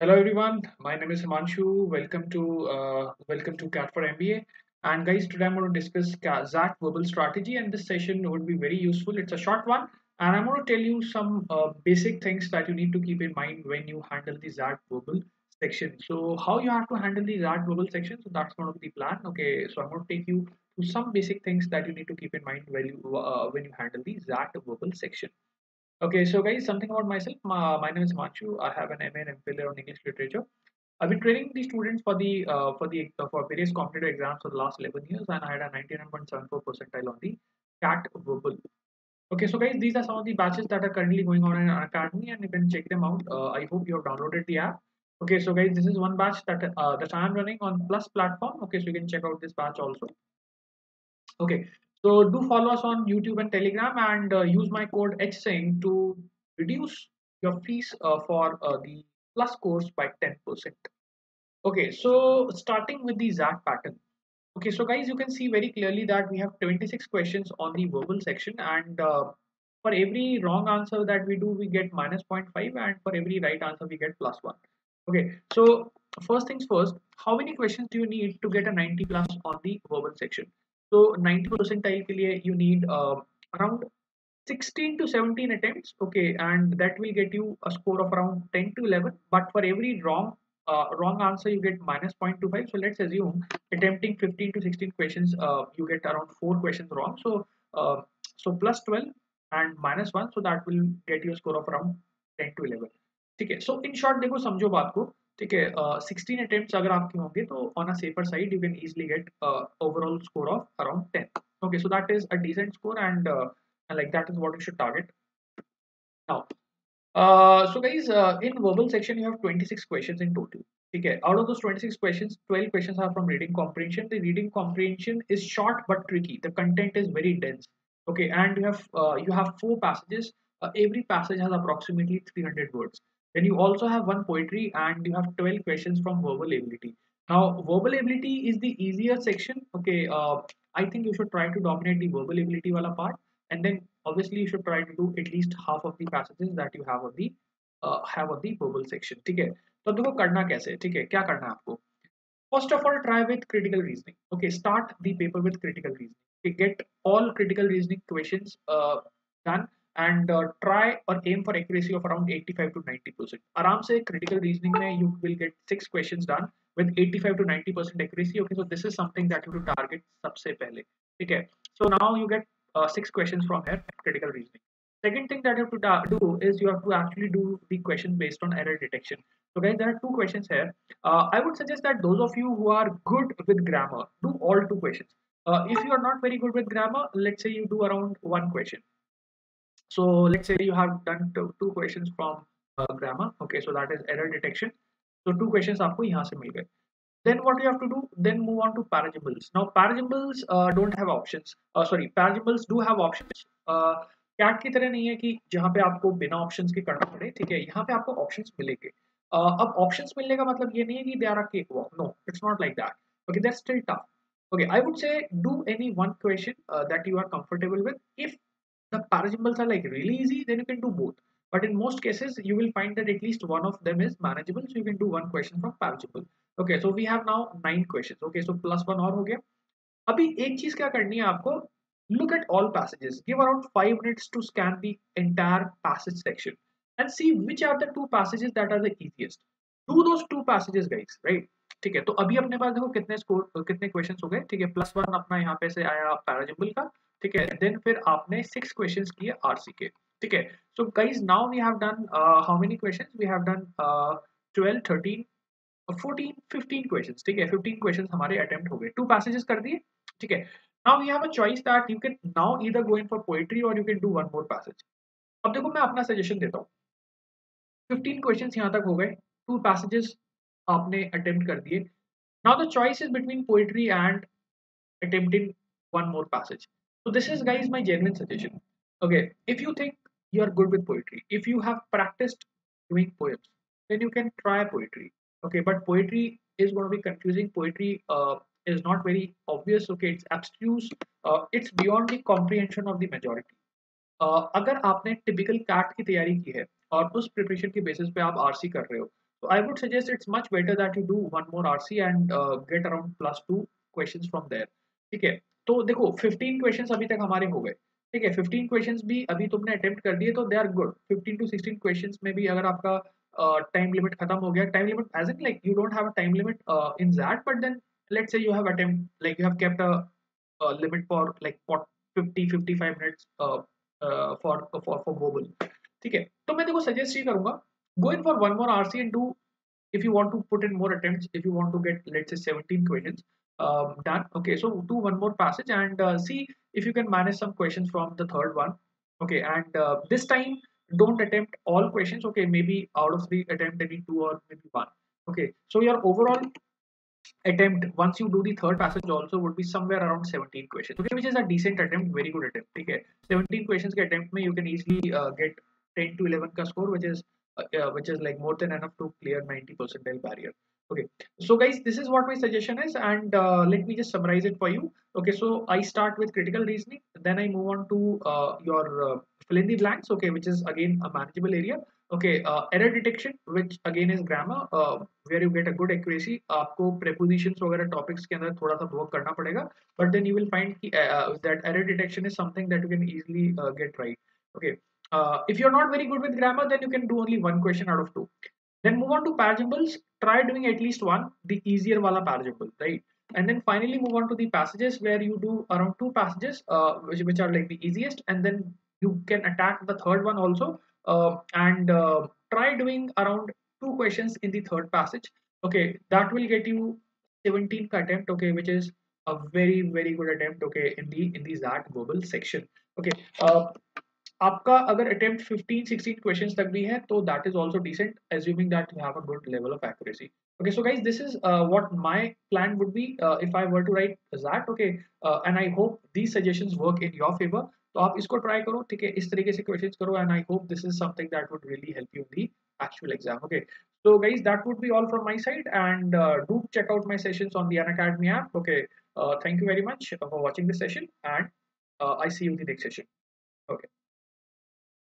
Hello everyone, my name is Himanshu. Welcome to CAT for MBA. And guys, today I'm going to discuss ZAT verbal strategy, and this session would be very useful. It's a short one, and I'm going to tell you some basic things that you need to keep in mind when you handle the ZAT verbal section. So how you have to handle the ZAT verbal section? So that's going to be the plan. Okay, so I'm going to take you through some basic things that you need to keep in mind when you handle the ZAT verbal section. Okay, so guys, something about myself. My name is Manchu. I have an MA and MPhil on English literature. I've been training the students for various competitive exams for the last 11 years, and I had a 99.74 percentile on the CAT verbal. Okay, so guys, these are some of the batches that are currently going on in our academy, and you can check them out. I hope you have downloaded the app. Okay, so guys, this is one batch that I am running on Plus platform. Okay, so you can check out this batch also. Okay, so do follow us on YouTube and Telegram and use my code HSING to reduce your fees for the Plus course by 10%. Okay, so starting with the ZAT pattern. Okay, so guys, you can see very clearly that we have 26 questions on the verbal section, and for every wrong answer that we do, we get minus zero point 0.5, and for every right answer, we get plus 1. Okay, so first things first, how many questions do you need to get a 90 plus on the verbal section? So 90 percentile के लिए you need around 16 to 17 attempts, okay, and that will get you a score of around 10 to 11. But for every wrong answer, you get minus 0.25. So let's assume attempting 15 to 16 questions, you get around 4 questions wrong. So plus 12 and minus 1, so that will get you a score of around 10 to 11. ठीक है, so in short देखो समझो बात को. ठीक है, 16 attempts अगर आपके होंगे तो on a safer side you can easily get overall score of around 10. Okay, so that is a decent score, and like that is what you should target. Now, so guys, in verbal section you have 26 questions in total. Okay, out of those 26 questions, 12 questions are from reading comprehension. The reading comprehension is short but tricky. The content is very dense. Okay, and you have four passages. Every passage has approximately 300 words. Then you also have one poetry, and you have 12 questions from verbal ability. Now, verbal ability is the easier section. Okay, I think you should try to dominate the verbal ability wala part, and then obviously you should try to do at least half of the passages that you have on the verbal section. ठीक है, तो अब देखो करना कैसे है. ठीक है, क्या करना है आपको. First of all, try with critical reasoning. Okay, start the paper with critical reasoning. Okay, get all critical reasoning questions done, and try or aim for accuracy of around 85 to 90%. आराम से critical reasoning में you will get 6 questions done with 85 to 90% accuracy. Okay, so this is something that you have to target सबसे पहले. ठीक है, so now you get 6 questions from here, critical reasoning. Second thing that you have to do is you have to actually do the question based on error detection. So guys, there are two questions here. I would suggest that those of you who are good with grammar, do all two questions. If you are not very good with grammar, let's say you do around one question. So let's say you have done two questions from grammar. Okay, so that is error detection. So two questions आपको यहाँ से मिल गए. Then what you have to do? Then move on to paragimbles. Now paragimbles don't have options. Sorry, paragimbles do have options. CAT की तरह नहीं है कि जहाँ पे आपको बिना ऑप्शंस के करना पड़े. ठीक है, यहाँ पे आपको ऑप्शंस मिलेंगे. अब ऑप्शंस मिलने का मतलब ये नहीं है कि they are a cake walk. No, it's not like that. Okay, that's still tough. Okay, I would say do any one question that you are comfortable with. If the paragimbles are like really easy, then you can do both. But in most cases, you will find that at least one of them is manageable, so you can do one question from paragimble. Okay, so we have now 9 questions. Okay, so plus one और हो गया. अभी एक चीज क्या करनी है आपको. Look at all passages. Give around 5 minutes to scan the entire passage section and see which are the two passages that are the easiest. Do those two passages, guys. Right? ठीक है, तो अभी अपने पास देखो कितने क्वेश्चन हो गए. ठीक है, प्लस वन अपना यहाँ पे से आया पैराजिबल का. ठीक है, देन फिर आपने 6 क्वेश्चंस किए आरसी के. ठीक है, so guys now we have done how many questions. We have done 12 13 14 15 questions. ठीक है, 15 क्वेश्चंस हमारे अटेम्प्ट हो गए. टू पैसेजेस कर दिए. ठीक है, now we have a choice that you can now either go in for poetry or you can do one more passage. अब देखो मैं अपना सजेशन देता हूँ. 15 क्वेश्चंस यहाँ तक हो गए. टू पैसेजेस आपने अटेम्प्ट कर दिए. Now the choice is between poetry and attempting one more passage. So this is, guys, my genuine suggestion. Okay, if you think you are good with poetry, if you have practiced doing poems, then you can try poetry. Okay, but poetry is going to be confusing. Poetry is not very obvious. Okay, it's abstruse. It's beyond the comprehension of the majority. अगर आपने typical cat की तैयारी की है और उस preparation के basis पे आप आरसी कर रहे हो, So I would suggest it's much better that you do one more RC and get around +2 questions from there. ठीक है, तो देखो 15 क्वेश्चंस अभी तक हमारे हो गए। ठीक है, 15 क्वेश्चंस भी अभी तुमने अटेम्प्ट कर दिए तो they are good. 15 to 16 questions में भी अगर आपका टाइम लिमिट खत्म हो गया, time limit as in like you don't have a time limit in that, but then let's say you have attempt like you have kept a limit for like 50-55 minutes for verbal. ठीक है, तो मैं देखो suggest ये करूंगा, go in for one more RC and do, if you want to put in more attempts, if you want to get let's say 17 questions done. Okay, so do one more passage and see if you can manage some questions from the third one. Okay, and this time don't attempt all questions. Okay, maybe out of three attempt any two or maybe one. Okay, so your overall attempt once you do the third passage also would be somewhere around 17 questions, okay, which is a decent attempt, very good attempt. Okay, 17 questions ke attempt mein you can easily get 10 to 11 ka score, which is like more than enough to clear 90 percentile barrier. Okay, so guys, this is what my suggestion is, and let me just summarize it for you. Okay, so I start with critical reasoning, then I move on to your fill in the blanks, okay, which is again a manageable area. Okay, error detection, which again is grammar, where you get a good accuracy. आपको prepositions वगैरह topics के अंदर थोड़ा सा work करना पड़ेगा, but then you will find कि, that error detection is something that you can easily get right. Okay, if you're not very good with grammar, then you can do only one question out of two. Then move on to parables. Try doing at least one, the easier wala parable, right? And then finally move on to the passages where you do around two passages, which are like the easiest, and then you can attack the third one also, and try doing around two questions in the third passage. Okay, that will get you 17 attempt. Okay, which is a very good attempt. Okay, in the ZAT global section. Okay, आपका अगर attempt 15-16 questions तक भी है तो that is also decent, assuming that you have a good level of accuracy. Okay, so guys, this is what my plan would be if I were to write that. Okay, and I hope these suggestions work in your favor. तो आप इसको try करो, ठीक है, इस तरीके से questions करो, and I hope this is something that would really help you in the actual exam. Okay, so guys, that would be all from my side, and do check out my sessions on the Unacademy app. Okay, thank you very much for watching this session, and I see you in the next session. Okay.